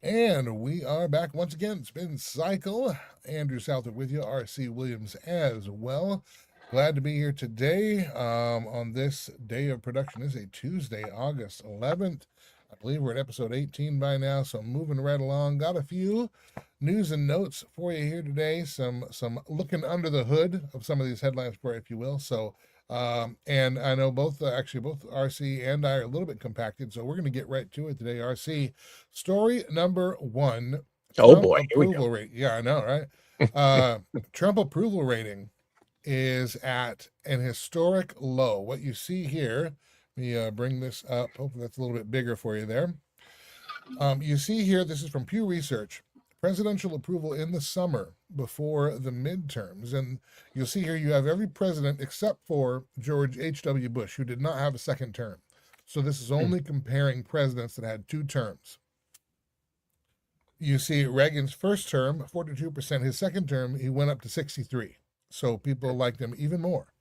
And we are back once again. Spin Cycle. Andrew Southwood with you, RC Williams as well. Glad to be here today on this day of production. This is a Tuesday, August 11th. I believe we're at episode 18 by now, so moving right along. Got a few news and notes for you here today. Some looking under the hood of some of these headlines for you, if you will. So and I know both RC and I are a little bit compacted, so we're going to get right to it today. RC, story number one: Oh Trump boy, here we go. approval rate. Yeah, I know, right? Trump approval rating is at an historic low. What you see here, let me bring this up. Hopefully, that's a little bit bigger for you there. You see here, this is from Pew Research. Presidential approval in the summer before the midterms. And you'll see here you have every president except for George H.W. Bush, who did not have a second term. So this is only comparing presidents that had two terms. You see Reagan's first term, 42%. His second term, he went up to 63. So people liked him even more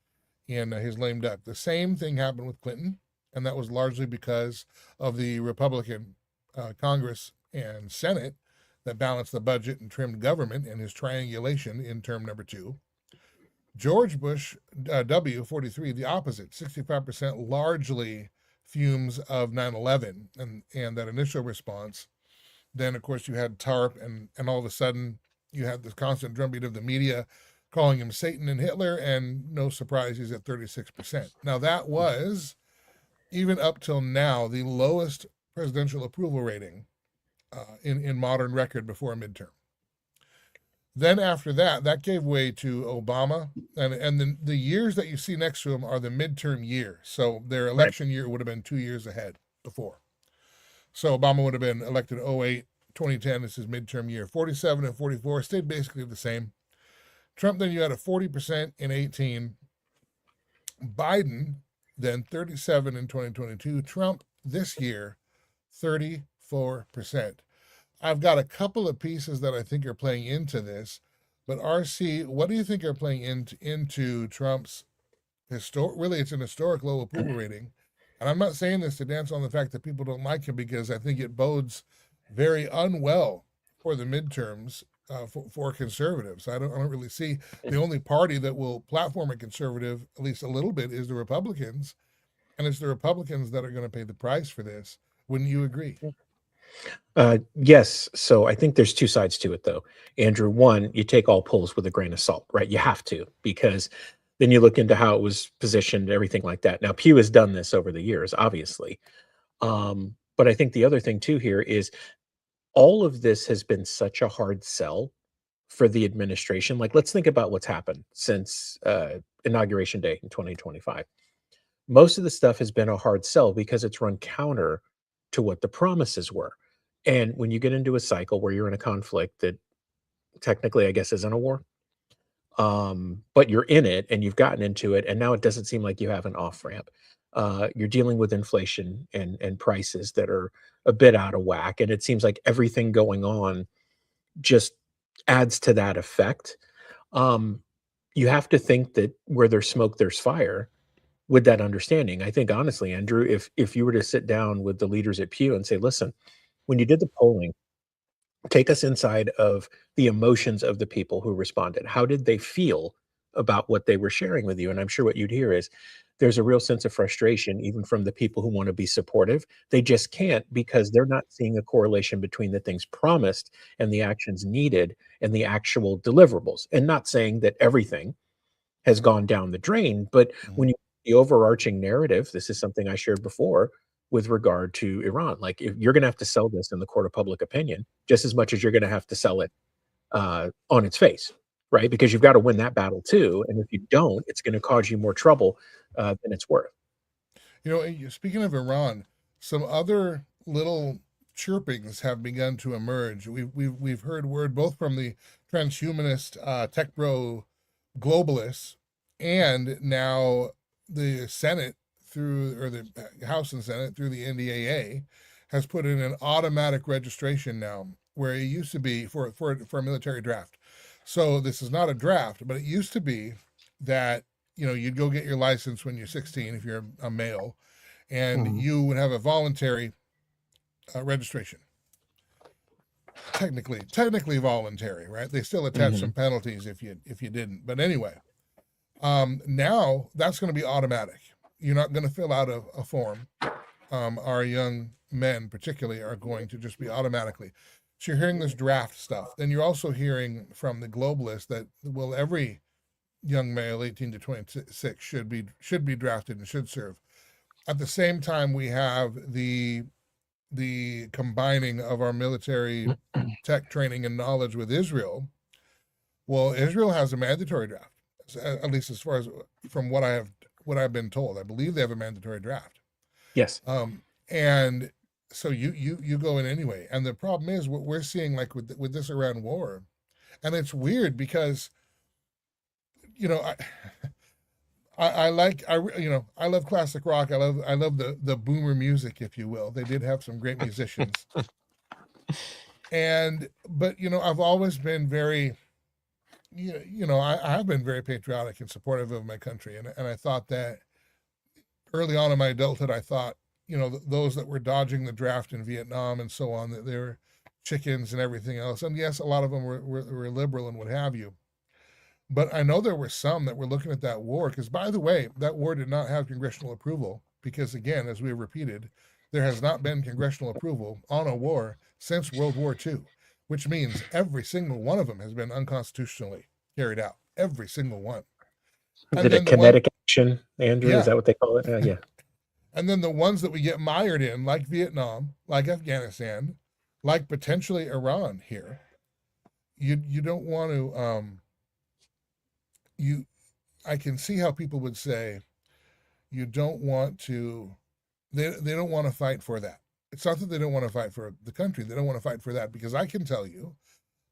in his lame duck. The same thing happened with Clinton, and that was largely because of the Republican Congress and Senate that balanced the budget and trimmed government and his triangulation in term number two. George Bush W, 43, the opposite, 65%, largely fumes of 9/11 and that initial response. Then, of course, you had TARP, and all of a sudden, you had this constant drumbeat of the media calling him Satan and Hitler, and no surprise, he's at 36%. Now, that was, even up till now, the lowest presidential approval rating in modern record before a midterm. Then after that, that gave way to Obama, and the years that you see next to him are the midterm years. So their Right. election year would have been 2 years ahead before. So Obama would have been elected 08, 2010 is his midterm year. 47 and 44 stayed basically the same. Trump, then you had a 40% in 18. Biden, then 37 in 2022. Trump this year, 34%. I've got a couple of pieces that I think are playing into this, but RC, what do you think are playing into Trump's really it's an historic low approval rating. And I'm not saying this to dance on the fact that people don't like him, because I think it bodes very unwell for the midterms for conservatives. I don't really see the only party that will platform a conservative, at least a little bit, is the Republicans. And it's the Republicans that are going to pay the price for this. Wouldn't you agree? Yes. So I think there's two sides to it, though. Andrew, one, you take all polls with a grain of salt, right? You have to, because then you look into how it was positioned, everything like that. Now, Pew has done this over the years, obviously. But I think the other thing, too, here is all of this has been such a hard sell for the administration. Like, let's think about what's happened since Inauguration Day in 2025. Most of the stuff has been a hard sell because it's run counter to what the promises were. And when you get into a cycle where you're in a conflict that technically, I guess, isn't a war, but you're in it and you've gotten into it, and now it doesn't seem like you have an off ramp. You're dealing with inflation and prices that are a bit out of whack, and it seems like everything going on just adds to that effect. Um, you have to think that where there's smoke, there's fire with that understanding. I think honestly, Andrew, if you were to sit down with the leaders at Pew and say, listen, when you did the polling, take us inside of the emotions of the people who responded. How did they feel about what they were sharing with you? And I'm sure what you'd hear is there's a real sense of frustration, even from the people who want to be supportive. They just can't, because they're not seeing a correlation between the things promised and the actions needed and the actual deliverables. And not saying that everything has gone down the drain, but Mm-hmm. when you the overarching narrative, this is something I shared before with regard to Iran. Like, if you're going to have to sell this in the court of public opinion, just as much as you're going to have to sell it on its face, right? Because you've got to win that battle too. And if you don't, it's going to cause you more trouble than it's worth. You know, speaking of Iran, some other little chirpings have begun to emerge. We've heard word both from the transhumanist tech bro globalists, and now the Senate through, or the House and Senate through the NDAA has put in an automatic registration now, where it used to be for a military draft. So this is not a draft, but it used to be that you'd go get your license when you're 16 if you're a male, and Mhm. you would have a voluntary registration. technically voluntary, right? They still attach some penalties if you didn't. But anyway, now that's going to be automatic. You're not going to fill out a form. Our young men, particularly, are going to just be automatically. So you're hearing this draft stuff. Then you're also hearing from the globalists that, well, every young male 18 to 26 should be drafted and should serve. At the same time, we have the combining of our military tech training and knowledge with Israel. Well, Israel has a mandatory draft, at least as far as from what I've been told. I believe they have a mandatory draft. Yes. And so you go in anyway. And the problem is what we're seeing, like with this Iran war, and it's weird because, you know, I love classic rock. I love the boomer music, if you will. They did have some great musicians. But you know, I've always been very, I've been very patriotic and supportive of my country. And I thought that early on in my adulthood, I thought, those that were dodging the draft in Vietnam and so on, that they were chickens and everything else. And yes, a lot of them were liberal and what have you. But I know there were some that were looking at that war, because, by the way, that war did not have congressional approval, because, again, as we repeated, there has not been congressional approval on a war since World War II, which means every single one of them has been unconstitutionally carried out, every single one. Is it a kinetic action, Andrew? Yeah. Is that what they call it? Yeah. And then the ones that we get mired in, like Vietnam, like Afghanistan, like potentially Iran here, you don't want to... I can see how people would say you don't want to, they don't want to fight for that. It's not that they don't want to fight for the country. They don't want to fight for that, because I can tell you,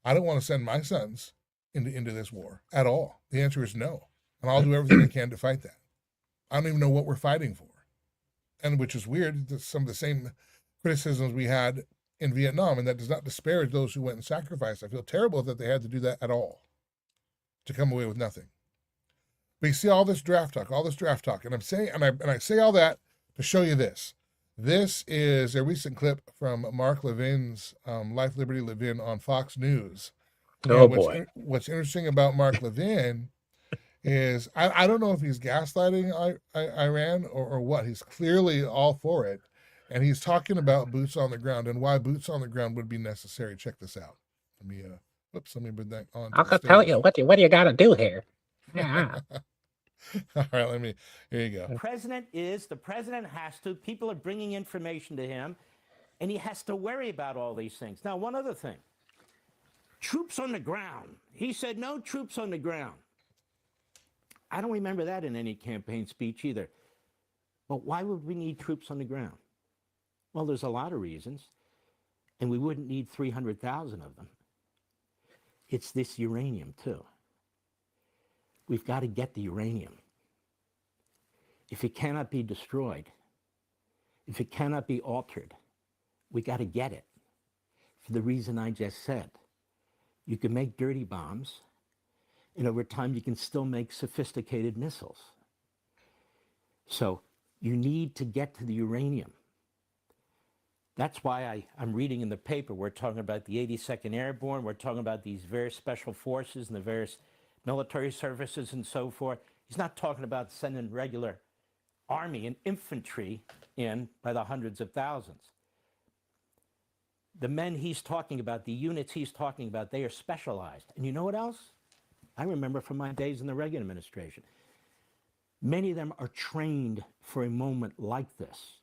I don't want to send my sons into this war at all. The answer is no. And I'll do everything I can to fight that. I don't even know what we're fighting for. And which is weird, some of the same criticisms we had in Vietnam, and that does not disparage those who went and sacrificed. I feel terrible that they had to do that at all, to come away with nothing. But you see all this draft talk, and I'm saying, and I say all that to show you this. This is a recent clip from Mark Levin's Life, Liberty, Levin on Fox News. Oh, boy. What's interesting about Mark Levin is, I don't know if he's gaslighting Iran or what. He's clearly all for it. And he's talking about boots on the ground and why boots on the ground would be necessary. Check this out. Let me bring that on. I'll tell you what do you got to do here. Yeah. All right, here you go. The president has to, people are bringing information to him, and he has to worry about all these things. Now, one other thing, troops on the ground. He said no troops on the ground. I don't remember that in any campaign speech either. But why would we need troops on the ground? Well, there's a lot of reasons, and we wouldn't need 300,000 of them. It's this uranium, too. We've got to get the uranium. If it cannot be destroyed, if it cannot be altered, we got to get it. For the reason I just said. You can make dirty bombs, and over time you can still make sophisticated missiles. So you need to get to the uranium. That's why I'm reading in the paper, we're talking about the 82nd Airborne, we're talking about these various special forces and the various military services and so forth. He's not talking about sending regular army and infantry in by the hundreds of thousands. The men he's talking about, the units he's talking about, they are specialized. And you know what else? I remember from my days in the Reagan administration. Many of them are trained for a moment like this,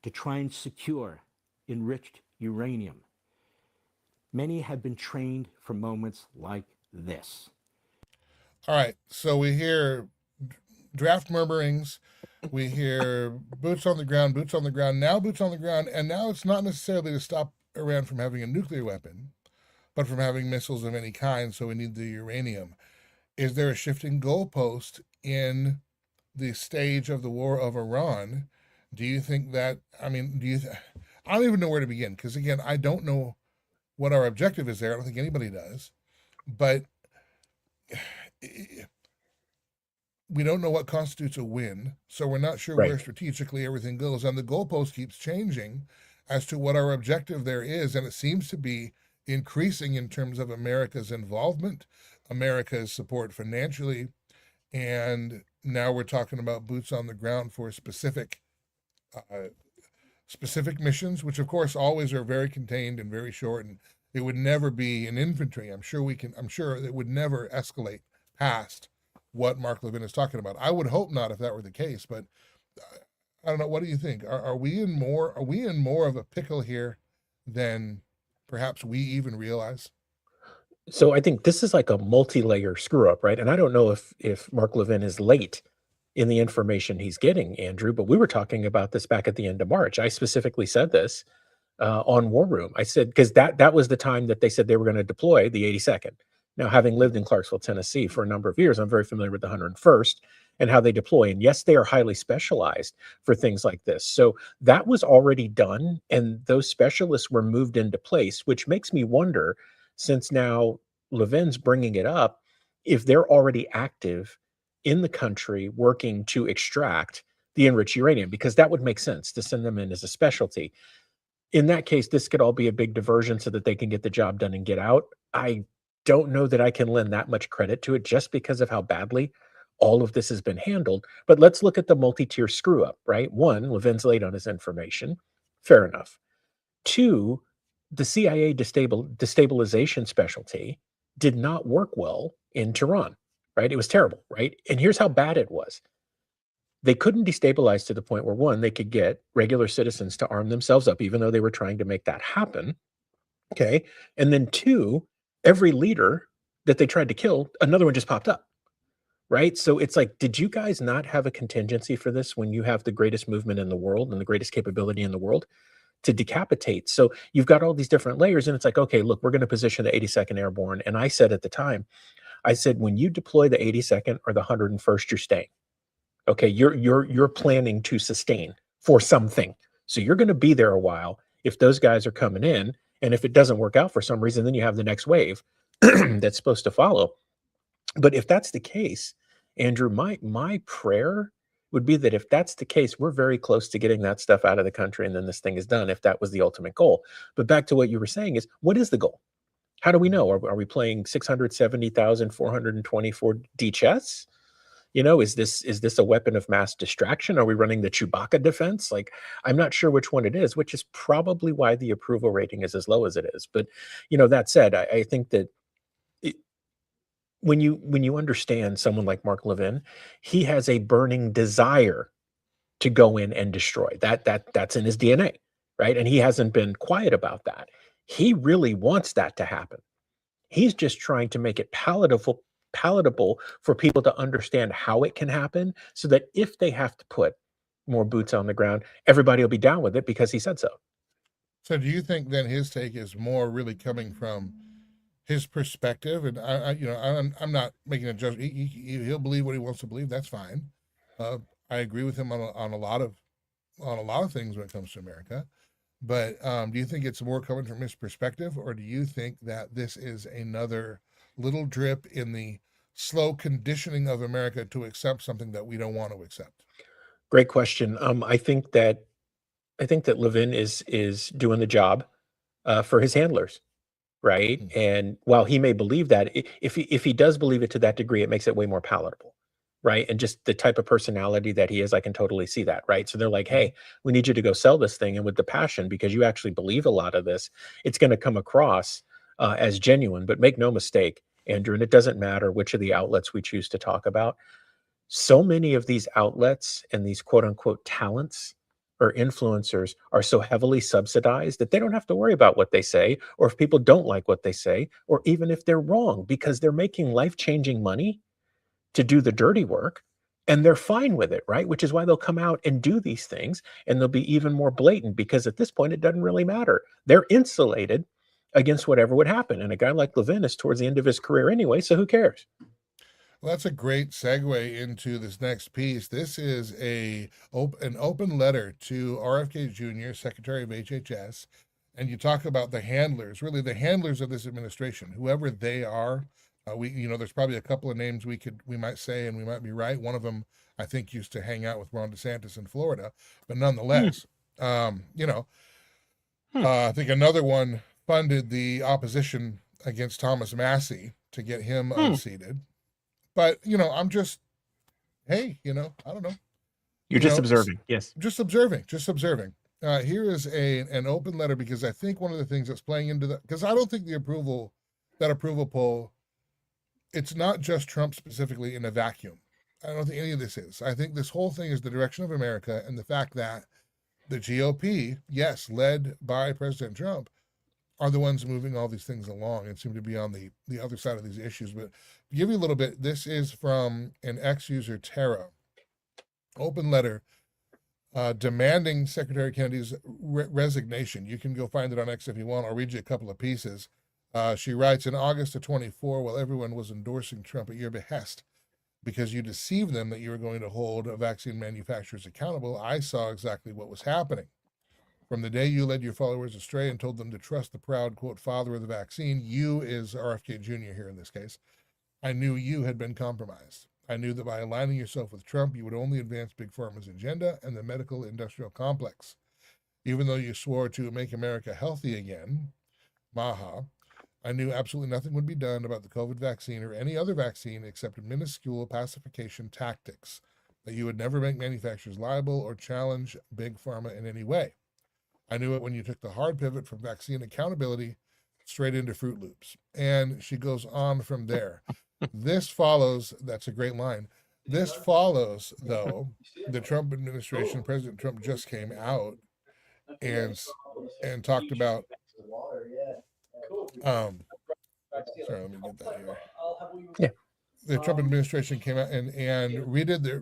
to try and secure enriched uranium. Many have been trained for moments like this. All right, so we hear draft murmurings, we hear boots on the ground, now boots on the ground, and now it's not necessarily to stop Iran from having a nuclear weapon, but from having missiles of any kind, so we need the uranium. Is there a shifting goalpost in the stage of the war of Iran? Do you think that, I don't even know where to begin, because again, I don't know what our objective is there. I don't think anybody does. But we don't know what constitutes a win, so we're not sure where strategically everything goes, and the goalpost keeps changing as to what our objective there is. And it seems to be increasing in terms of America's involvement, America's support financially, and now we're talking about boots on the ground for uh, specific missions, which of course always are very contained and very short, and it would never be an infantry. I'm sure it would never escalate past what Mark Levin is talking about. I would hope not if that were the case, but I don't know. What do you think? Are we in more of a pickle here than perhaps we even realize? So I think this is like a multi-layer screw up, right? And I don't know if Mark Levin is late in the information he's getting, Andrew, but we were talking about this back at the end of March. I specifically said this on War Room. I said, because that was the time that they said they were going to deploy the 82nd. Now, having lived in Clarksville, Tennessee for a number of years, I'm very familiar with the 101st and how they deploy. And yes, they are highly specialized for things like this. So that was already done, and those specialists were moved into place, which makes me wonder, since now Levin's bringing it up, if they're already active in the country working to extract the enriched uranium, because that would make sense to send them in as a specialty. In that case, this could all be a big diversion so that they can get the job done and get out. I don't know that I can lend that much credit to it just because of how badly all of this has been handled. But let's look at the multi-tier screw up, right? One, Levin's late on his information. Fair enough. Two, the CIA destabilization specialty did not work well in Tehran, right? It was terrible, right? And here's how bad it was. They couldn't destabilize to the point where, one, they could get regular citizens to arm themselves up, even though they were trying to make that happen. Okay. And then two, every leader that they tried to kill, another one just popped up. Right. So it's like, did you guys not have a contingency for this when you have the greatest movement in the world and the greatest capability in the world to decapitate? So you've got all these different layers, and it's like, okay, look, we're going to position the 82nd Airborne. And I said at the time, I said, when you deploy the 82nd or the 101st, you're staying. Okay, you're planning to sustain for something. So you're going to be there a while if those guys are coming in. And if it doesn't work out for some reason, then you have the next wave that's supposed to follow. But if that's the case, Andrew, my prayer would be that if that's the case, we're very close to getting that stuff out of the country and then this thing is done, if that was the ultimate goal. But back to what you were saying is, what is the goal? How do we know? Are we playing 670,424 D chess? Is this a weapon of mass distraction? Are we running the Chewbacca defense? Like, I'm not sure which one it is, which is probably why the approval rating is as low as it is. But that said, I think that when you understand someone like Mark Levin, he has a burning desire to go in and destroy. That's in his DNA, right? And he hasn't been quiet about that. He really wants that to happen. He's just trying to make it palatable for people to understand how it can happen, so that if they have to put more boots on the ground, everybody will be down with it because he said so. So do you think then his take is more really coming from his perspective? And I'm not making a judgment. He'll believe what he wants to believe. That's fine. I agree with him on a lot of things when it comes to America. But do you think it's more coming from his perspective, or do you think that this is another little drip in the slow conditioning of America to accept something that we don't want to accept? Great question. I think that Levin is doing the job for his handlers, right? Hmm. And while he may believe that, if he does believe it to that degree, it makes it way more palatable, right? And just the type of personality that he is, I can totally see that, right? So they're like, hey, we need you to go sell this thing, and with the passion, because you actually believe a lot of this, it's going to come across as genuine. But make no mistake, Andrew, and it doesn't matter which of the outlets we choose to talk about. So many of these outlets and these quote unquote talents or influencers are so heavily subsidized that they don't have to worry about what they say, or if people don't like what they say, or even if they're wrong, because they're making life-changing money to do the dirty work, and they're fine with it, right? Which is why they'll come out and do these things, and they'll be even more blatant, because at this point it doesn't really matter. They're insulated against whatever would happen. And a guy like Levin is towards the end of his career anyway, so who cares? Well, that's a great segue into this next piece. This is an open letter to RFK Jr., Secretary of HHS, and you talk about the handlers, really the handlers of this administration, whoever they are. There's probably a couple of names we might say, and we might be right. One of them, I think, used to hang out with Ron DeSantis in Florida, but nonetheless, I think another one funded the opposition against Thomas Massey to get him unseated. But, I'm just, hey, I don't know. You're just observing. Yes. Just observing. Here is an open letter, because I think one of the things that's playing into that, because I don't think that approval poll, it's not just Trump specifically in a vacuum. I don't think any of this is. I think this whole thing is the direction of America, and the fact that the GOP, yes, led by President Trump, are the ones moving all these things along and seem to be on the other side of these issues. But to give you a little bit, this is from an ex-user, Tara. Open letter demanding Secretary Kennedy's resignation. You can go find it on X if you want. I'll read you a couple of pieces. She writes, in August of 24, while everyone was endorsing Trump at your behest, because you deceived them that you were going to hold vaccine manufacturers accountable, I saw exactly what was happening. From the day you led your followers astray and told them to trust the proud, quote, father of the vaccine, you is RFK Jr. here in this case, I knew you had been compromised. I knew that by aligning yourself with Trump, you would only advance Big Pharma's agenda and the medical industrial complex. Even though you swore to make America healthy again, Maha, I knew absolutely nothing would be done about the COVID vaccine or any other vaccine except minuscule pacification tactics, that you would never make manufacturers liable or challenge Big Pharma in any way. I knew it when you took the hard pivot from vaccine accountability straight into Fruit Loops. And she goes on from there. This follows, that's a great line. This follows, though, the Trump administration, President Trump just came out and talked about, sorry, let me get that here. Yeah. The Trump administration came out and redid the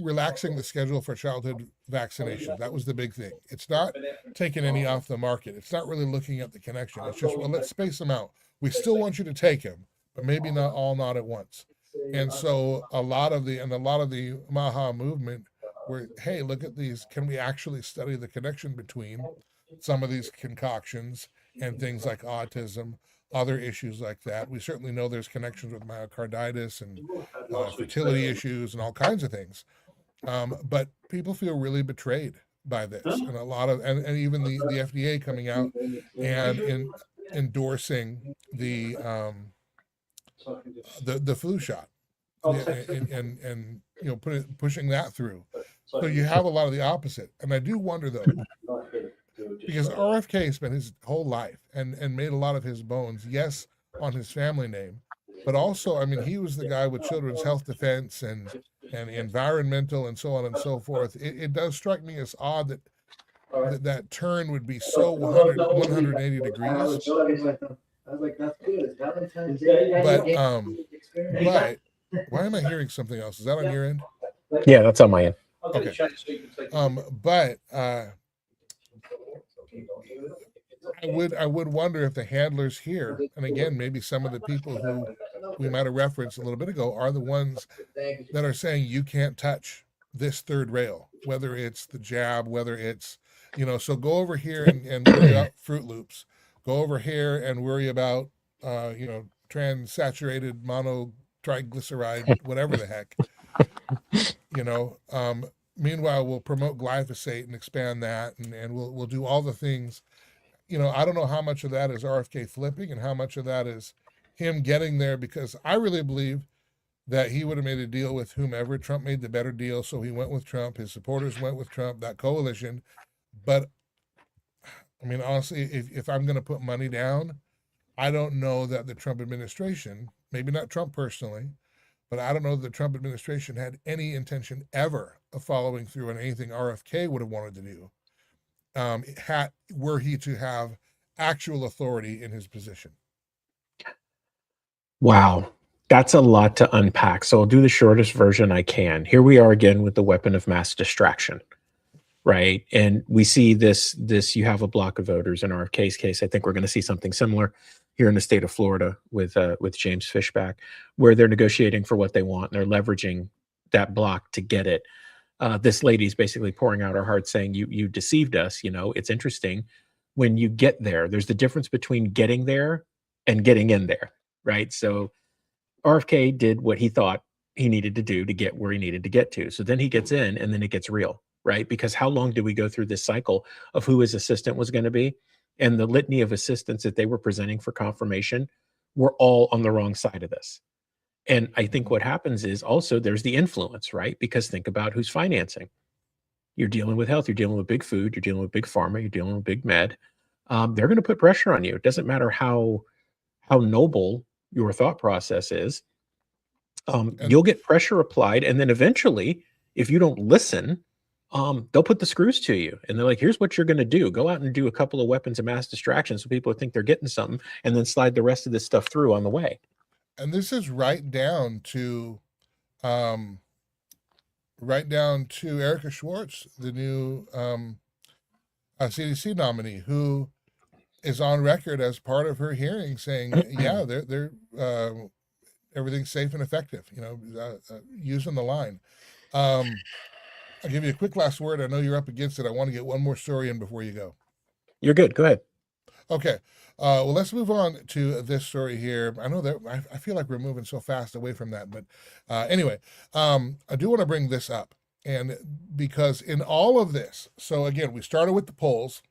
relaxing the schedule for childhood vaccination. That was the big thing. It's not taking any off the market. It's not really looking at the connection. It's just, well, let's space them out. We still want you to take them, but maybe not at once. And so a lot of the Maha movement were, hey, look at these. Can we actually study the connection between some of these concoctions and things like autism, other issues like that? We certainly know there's connections with myocarditis and fertility issues and all kinds of things. But people feel really betrayed by this, and a lot of, and even the FDA coming out and endorsing the flu shot, and pushing that through. So you have a lot of the opposite. And I do wonder, though, because RFK spent his whole life and made a lot of his bones, yes, on his family name, but also, I mean, he was the guy with Children's Health Defense and environmental and so on and so forth. It does strike me as odd that turn would be so 180 degrees. I was like, that's good. Valentine's Day. But why am I hearing something else? Is that on your end? Yeah, that's on my end. Okay. But I would wonder if the handlers here, and again, maybe some of the people who we might have referenced a little bit ago, are the ones that are saying you can't touch this third rail, whether it's the jab, whether it's, so go over here and worry about Fruit Loops. Go over here and worry about, trans-saturated monotriglyceride, whatever the heck. Meanwhile, we'll promote glyphosate and expand that, and we'll do all the things. I don't know how much of that is RFK flipping and how much of that is him getting there, because I really believe that he would have made a deal with whomever. Trump made the better deal, so he went with Trump. His supporters went with Trump, that coalition. But, I mean, honestly, if I'm going to put money down, I don't know that the Trump administration, maybe not Trump personally, but I don't know that the Trump administration had any intention ever of following through on anything RFK would have wanted to do, were he to have actual authority in his position. Wow. That's a lot to unpack. So I'll do the shortest version I can. Here we are again with the weapon of mass distraction, right? And we see this, you have a block of voters in RFK's case. I think we're going to see something similar here in the state of Florida with James Fishback, where they're negotiating for what they want. And they're leveraging that block to get it. This lady's basically pouring out her heart saying, you deceived us. It's interesting when you get there, there's the difference between getting there and getting in there, right? So RFK did what he thought he needed to do to get where he needed to get to. So then he gets in, and then it gets real. right? Because how long did we go through this cycle of who his assistant was going to be? And the litany of assistants that they were presenting for confirmation were all on the wrong side of this. And I think what happens is also there's the influence, right? Because think about who's financing. You're dealing with health, you're dealing with big food, you're dealing with big pharma, you're dealing with big med. They're going to put pressure on you. It doesn't matter how noble your thought process is. You'll get pressure applied, and then eventually, if you don't listen, they'll put the screws to you, and they're like, "Here's what you're going to do: go out and do a couple of weapons of mass destruction, so people think they're getting something, and then slide the rest of this stuff through on the way." And this is right down to Erica Schwartz, the new CDC nominee, who is on record as part of her hearing saying, "Yeah, they're everything's safe and effective." Using the line. I'll give you a quick last word. I know you're up against it. I want to get one more story in before you go. You're good. Go ahead. Okay. Well, let's move on to this story here. I know that I feel like we're moving so fast away from that, but anyway, I do want to bring this up, and because in all of this, so again, we started with the polls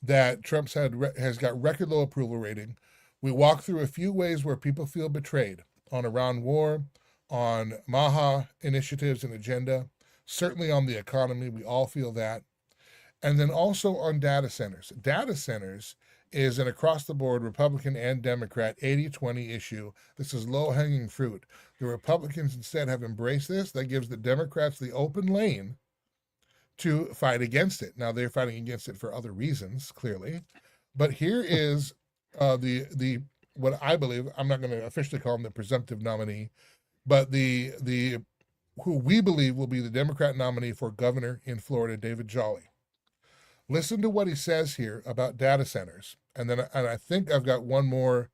that Trump's has got record low approval rating. We walked through a few ways where people feel betrayed on Iran war, on Maha initiatives and agenda, certainly on the economy. We all feel that. And then also on data centers. Data centers is an across-the-board Republican and Democrat 80-20 issue. This is low-hanging fruit. The Republicans instead have embraced this. That gives the Democrats the open lane to fight against it. Now, they're fighting against it for other reasons, clearly. But here is the what I believe, I'm not going to officially call him the presumptive nominee, but the who we believe will be the Democrat nominee for governor in Florida, David Jolly. Listen to what he says here about data centers. And I think I've got one more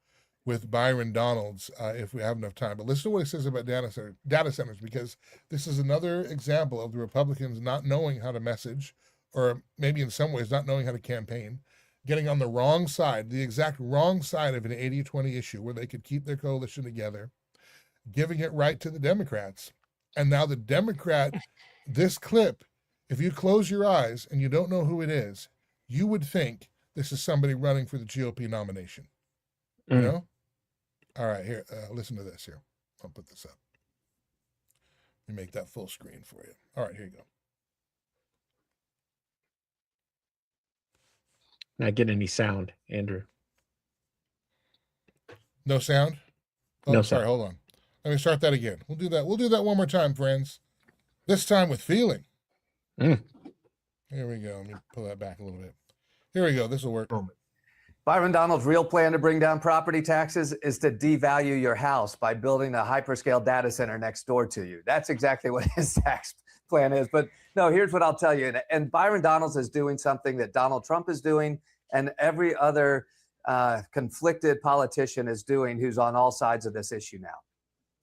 with Byron Donalds if we have enough time. But listen to what he says about data centers, because this is another example of the Republicans not knowing how to message, or maybe in some ways not knowing how to campaign, getting on the wrong side, the exact wrong side of an 80-20 issue where they could keep their coalition together, giving it right to the Democrats. And now the Democrat, this clip, if you close your eyes and you don't know who it is, you would think this is somebody running for the GOP nomination. You know? All right, here, listen to this here. I'll put this up. Let me make that full screen for you. All right, here you go. Not getting any sound, Andrew. No sound? Oh, No sorry, sound. hold on. Let me start that again. We'll do that one more time, friends. This time with feeling. Here we go. Let me pull that back a little bit. Here we go. This will work. Byron Donald's real plan to bring down property taxes is to devalue your house by building a hyperscale data center next door to you. That's exactly what his tax plan is. But no, here's what I'll tell you. And Byron Donalds is doing something that Donald Trump is doing, and every other conflicted politician is doing who's on all sides of this issue now.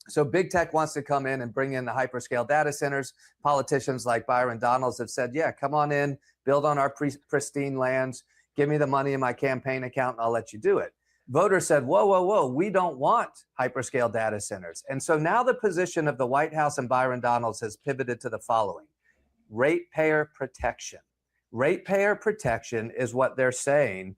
So big tech wants to come in and bring in the hyperscale data centers. Politicians like Byron Donalds have said, yeah, come on in, build on our pristine lands, give me the money in my campaign account, and I'll let you do it. Voters said, whoa, whoa, whoa, we don't want hyperscale data centers. And so now the position of the White House and Byron Donalds has pivoted to the following: ratepayer protection. Ratepayer protection is what they're saying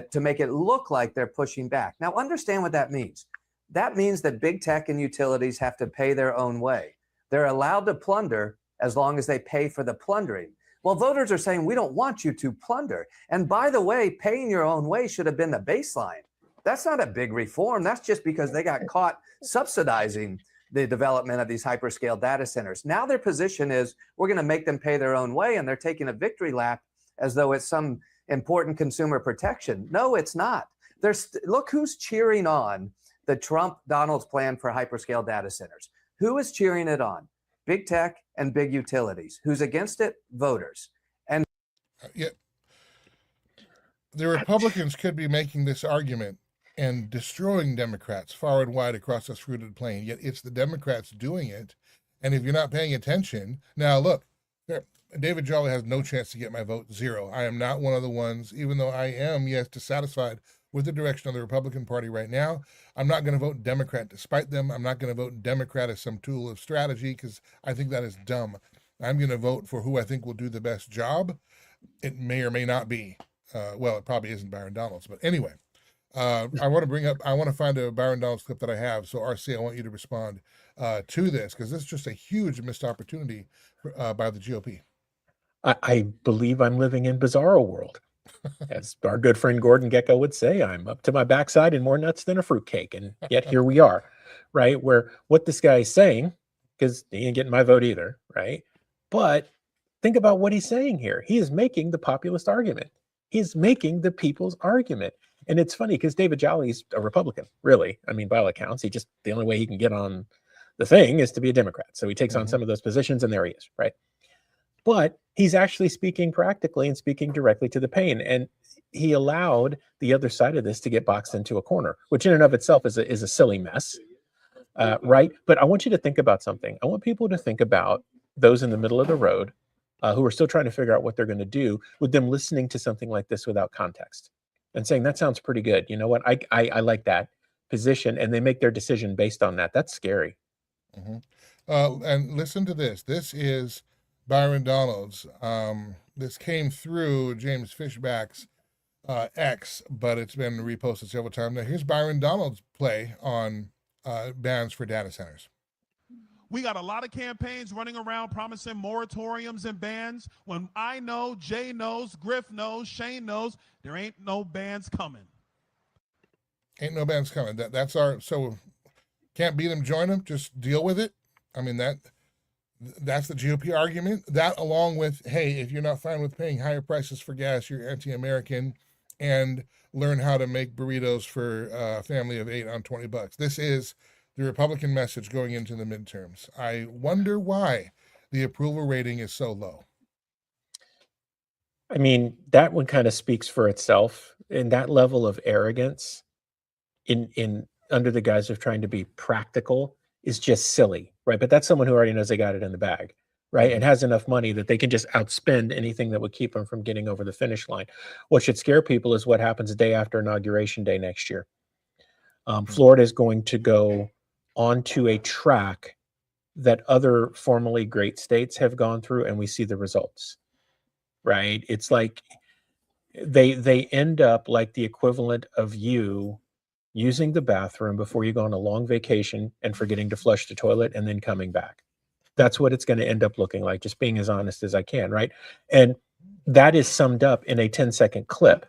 to make it look like they're pushing back. Now, understand what that means. That means that big tech and utilities have to pay their own way. They're allowed to plunder as long as they pay for the plundering. Well, voters are saying, we don't want you to plunder. And by the way, paying your own way should have been the baseline. That's not a big reform. That's just because they got caught subsidizing the development of these hyperscale data centers. Now their position is, we're going to make them pay their own way, and they're taking a victory lap as though it's some important consumer protection. No, it's not. Look who's cheering on the Trump-Donalds plan for hyperscale data centers. Who is cheering it on? Big tech and big utilities. Who's against it? Voters. And yeah, the Republicans could be making this argument and destroying Democrats far and wide across this fruited plain, yet it's the Democrats doing it. And if you're not paying attention, now look, David Jolly has no chance to get my vote, zero. I am not one of the ones, even though I am, yes, dissatisfied with the direction of the Republican Party right now. I'm not going to vote Democrat despite them. I'm not going to vote Democrat as some tool of strategy, because I think that is dumb. I'm going to vote for who I think will do the best job. It may or may not be. Well, it probably isn't Byron Donalds, but anyway, I want to find a Byron Donalds clip that I have. So RC, I want you to respond to this, because this is just a huge missed opportunity by the GOP. I believe I'm living in bizarro world. As our good friend Gordon Gekko would say, I'm up to my backside in more nuts than a fruitcake. And yet here we are, right? Where what this guy is saying, because he ain't getting my vote either, right? But think about what he's saying here. He is making the populist argument. He's making the people's argument. And it's funny because David Jolly's a Republican, really. I mean, by all accounts, the only way he can get on the thing is to be a Democrat. So he takes on some of those positions, and there he is, right? But he's actually speaking practically and speaking directly to the pain. And he allowed the other side of this to get boxed into a corner, which in and of itself is a silly mess, right? But I want you to think about something. I want people to think about those in the middle of the road who are still trying to figure out what they're going to do, with them listening to something like this without context and saying, that sounds pretty good. You know what? I like that position. And they make their decision based on that. That's scary. And listen to this. This is Byron Donalds. This came through James Fishback's X, but it's been reposted several times. Now here's Byron Donalds' play on bans for data centers. We got a lot of campaigns running around promising moratoriums and bans, when I know, Jay knows, Griff knows, Shane knows, there ain't no bans coming. Ain't no bans coming. That's our, so can't beat them, join them, just deal with it. I mean, that's the GOP argument. That, along with, hey, if you're not fine with paying higher prices for gas, you're anti-American, and learn how to make burritos for a family of 8 on $20. This is the Republican message going into the midterms. I wonder why the approval rating is so low. I mean, that one kind of speaks for itself. And that level of arrogance in under the guise of trying to be practical is just silly, right? But that's someone who already knows they got it in the bag, right? And has enough money that they can just outspend anything that would keep them from getting over the finish line. What should scare people is what happens the day after Inauguration Day next year. Florida is going to go onto a track that other formerly great states have gone through, and we see the results, right? It's like they end up like the equivalent of you using the bathroom before you go on a long vacation and forgetting to flush the toilet and then coming back. That's what it's going to end up looking like, just being as honest as I can, right? And that is summed up in a 10-second clip.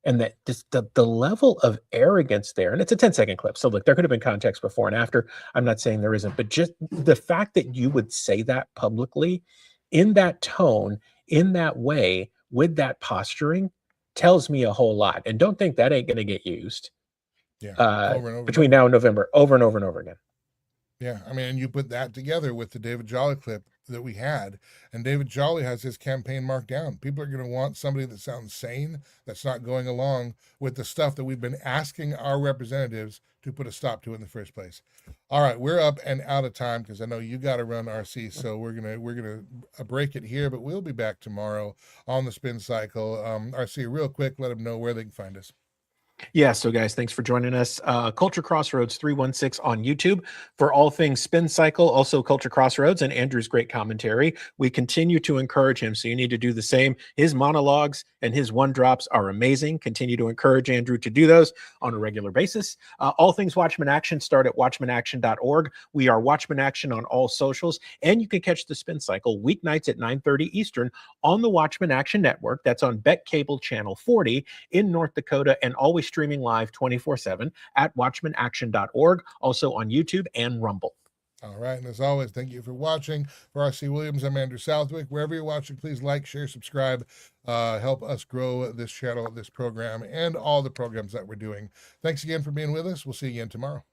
And that just the level of arrogance there, and it's a 10-second clip. So look, there could have been context before and after. I'm not saying there isn't, but just the fact that you would say that publicly in that tone, in that way, with that posturing, tells me a whole lot. And don't think that ain't going to get used. Yeah, over and over between now and November, over and over and over again. Yeah, I mean, and you put that together with the David Jolly clip that we had, and David Jolly has his campaign marked down. People are going to want somebody that sounds sane, that's not going along with the stuff that we've been asking our representatives to put a stop to in the first place. All right, we're up and out of time because I know you got to run, RC. So we're gonna break it here, but we'll be back tomorrow on the Spin Cycle. RC, real quick, let them know where they can find us. Yeah, so guys, thanks for joining us. Culture Crossroads 316 on YouTube for all things Spin Cycle, also Culture Crossroads and Andrew's great commentary. We continue to encourage him, so you need to do the same. His monologues and his one drops are amazing. Continue to encourage Andrew to do those on a regular basis. All things Watchman Action start at watchmanaction.org. We are Watchman Action on all socials, and you can catch the Spin Cycle weeknights at 9:30 Eastern on the Watchman Action Network. That's on Bet Cable Channel 40 in North Dakota, and always streaming live 24/7 at watchmanaction.org, also on YouTube and Rumble. All right, and as always, thank you for watching. For RC Williams, I'm Andrew Southwick. Wherever you're watching, please like, share, subscribe. Help us grow this channel, this program, and all the programs that we're doing. Thanks again for being with us. We'll see you again tomorrow.